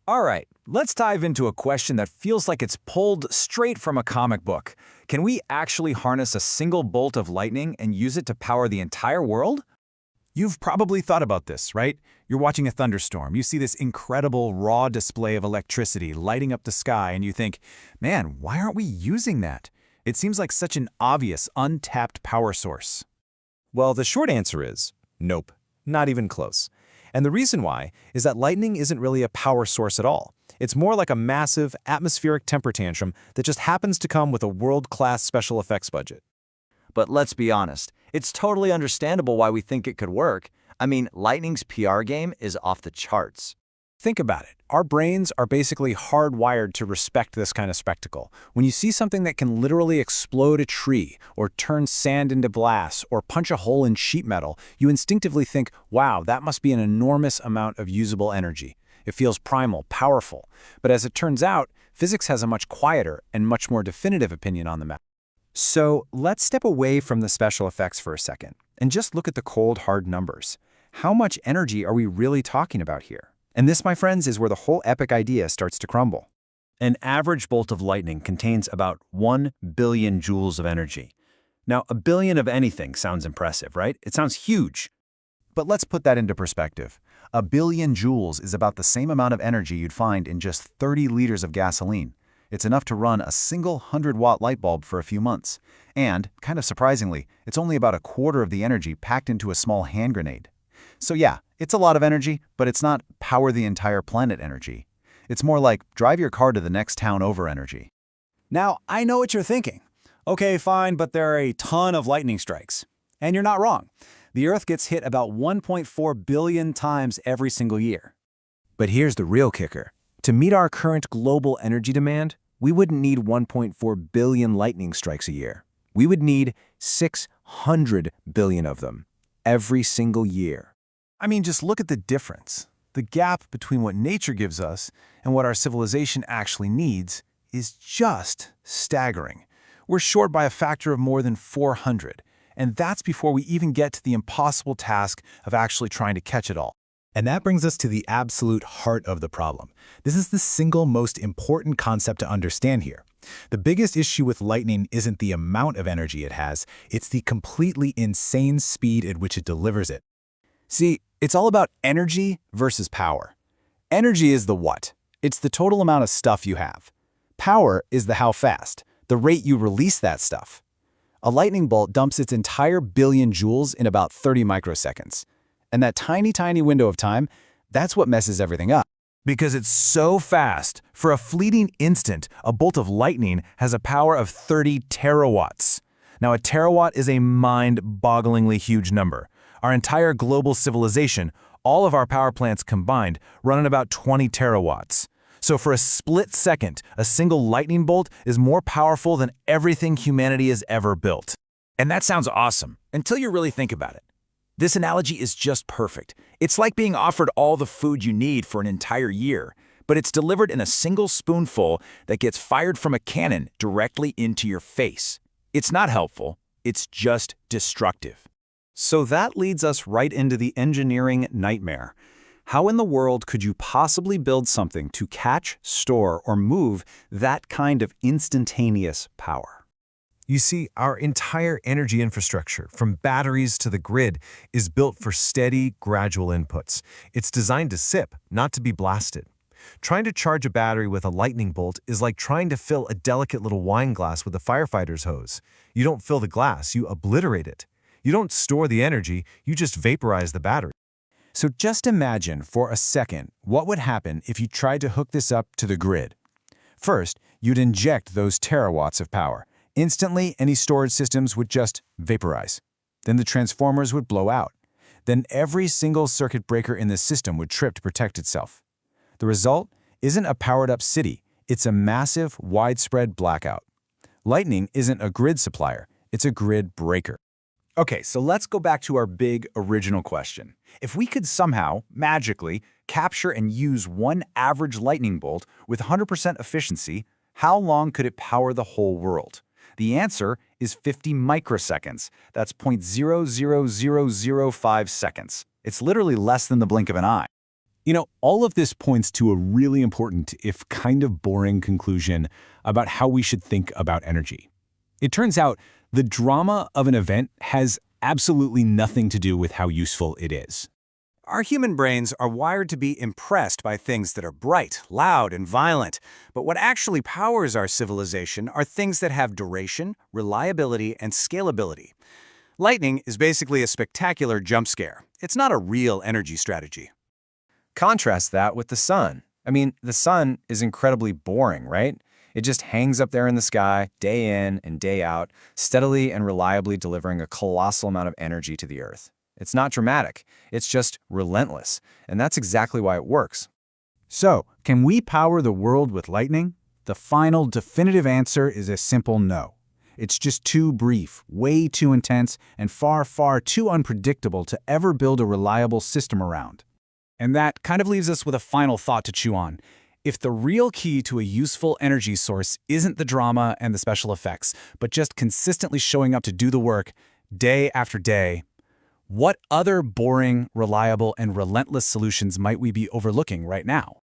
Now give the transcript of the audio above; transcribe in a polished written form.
All right, let's dive into a question that feels like it's pulled straight from a comic book. Can we actually harness a single bolt of lightning and use it to power the entire world? You've probably thought about this, right? You're watching a thunderstorm. You see this incredible raw display of electricity lighting up the sky, and you think, man, why aren't we using that? It seems like such an obvious, untapped power source. Well, the short answer is nope, not even close. And the reason why is that lightning isn't really a power source at all. It's more like a massive atmospheric temper tantrum that just happens to come with a world-class special effects budget. But let's be honest, it's totally understandable why we think it could work. I mean, lightning's PR game is off the charts. Think about it. Our brains are basically hardwired to respect this kind of spectacle. When you see something that can literally explode a tree, or turn sand into glass, or punch a hole in sheet metal, you instinctively think, wow, that must be an enormous amount of usable energy. It feels primal, powerful. But as it turns out, physics has a much quieter and much more definitive opinion on the matter. So let's step away from the special effects for a second and just look at the cold, hard numbers. How much energy are we really talking about here? And this, my friends, is where the whole epic idea starts to crumble. An average bolt of lightning contains about 1 billion joules of energy. Now, a billion of anything sounds impressive, right? It sounds huge. But let's put that into perspective. A billion joules is about the same amount of energy you'd find in just 30 liters of gasoline. It's enough to run a single 100-watt light bulb for a few months. And, kind of surprisingly, it's only about a quarter of the energy packed into a small hand grenade. So yeah, it's a lot of energy, but it's not power the entire planet energy. It's more like drive your car to the next town over energy. Now, I know what you're thinking. Okay, fine, but there are a ton of lightning strikes. And you're not wrong. The Earth gets hit about 1.4 billion times every single year. But here's the real kicker. To meet our current global energy demand, we wouldn't need 1.4 billion lightning strikes a year. We would need 600 billion of them every single year. I mean, just look at the difference. The gap between what nature gives us and what our civilization actually needs is just staggering. We're short by a factor of more than 400, and that's before we even get to the impossible task of actually trying to catch it all. And that brings us to the absolute heart of the problem. This is the single most important concept to understand here. The biggest issue with lightning isn't the amount of energy it has, it's the completely insane speed at which it delivers it. See, it's all about energy versus power. Energy is the what. It's the total amount of stuff you have. Power is the how fast, the rate you release that stuff. A lightning bolt dumps its entire billion joules in about 30 microseconds. And that tiny, tiny window of time, that's what messes everything up. Because it's so fast, for a fleeting instant, a bolt of lightning has a power of 30 terawatts. Now, a terawatt is a mind-bogglingly huge number. Our entire global civilization, all of our power plants combined, run at about 20 terawatts. So for a split second, a single lightning bolt is more powerful than everything humanity has ever built. And that sounds awesome, until you really think about it. This analogy is just perfect. It's like being offered all the food you need for an entire year, but it's delivered in a single spoonful that gets fired from a cannon directly into your face. It's not helpful, it's just destructive. So that leads us right into the engineering nightmare. How in the world could you possibly build something to catch, store, or move that kind of instantaneous power? You see, our entire energy infrastructure, from batteries to the grid, is built for steady, gradual inputs. It's designed to sip, not to be blasted. Trying to charge a battery with a lightning bolt is like trying to fill a delicate little wine glass with a firefighter's hose. You don't fill the glass, you obliterate it. You don't store the energy, you just vaporize the battery. So just imagine for a second what would happen if you tried to hook this up to the grid. First, you'd inject those terawatts of power. Instantly, any storage systems would just vaporize. Then the transformers would blow out. Then every single circuit breaker in the system would trip to protect itself. The result isn't a powered-up city, it's a massive, widespread blackout. Lightning isn't a grid supplier, it's a grid breaker. Okay, so let's go back to our big original question. If we could somehow, magically, capture and use one average lightning bolt with 100% efficiency, how long could it power the whole world? The answer is 50 microseconds. That's 0.00005 seconds. It's literally less than the blink of an eye. All of this points to a really important, if kind of boring, conclusion about how we should think about energy. It turns out the drama of an event has absolutely nothing to do with how useful it is. Our human brains are wired to be impressed by things that are bright, loud, and violent. But what actually powers our civilization are things that have duration, reliability, and scalability. Lightning is basically a spectacular jump scare. It's not a real energy strategy. Contrast that with the sun. The sun is incredibly boring, right? It just hangs up there in the sky, day in and day out, steadily and reliably delivering a colossal amount of energy to the Earth. It's not dramatic. It's just relentless. And that's exactly why it works. So, can we power the world with lightning? The final definitive answer is a simple no. It's just too brief, way too intense, and far, far too unpredictable to ever build a reliable system around. And that kind of leaves us with a final thought to chew on. If the real key to a useful energy source isn't the drama and the special effects, but just consistently showing up to do the work day after day, what other boring, reliable, and relentless solutions might we be overlooking right now?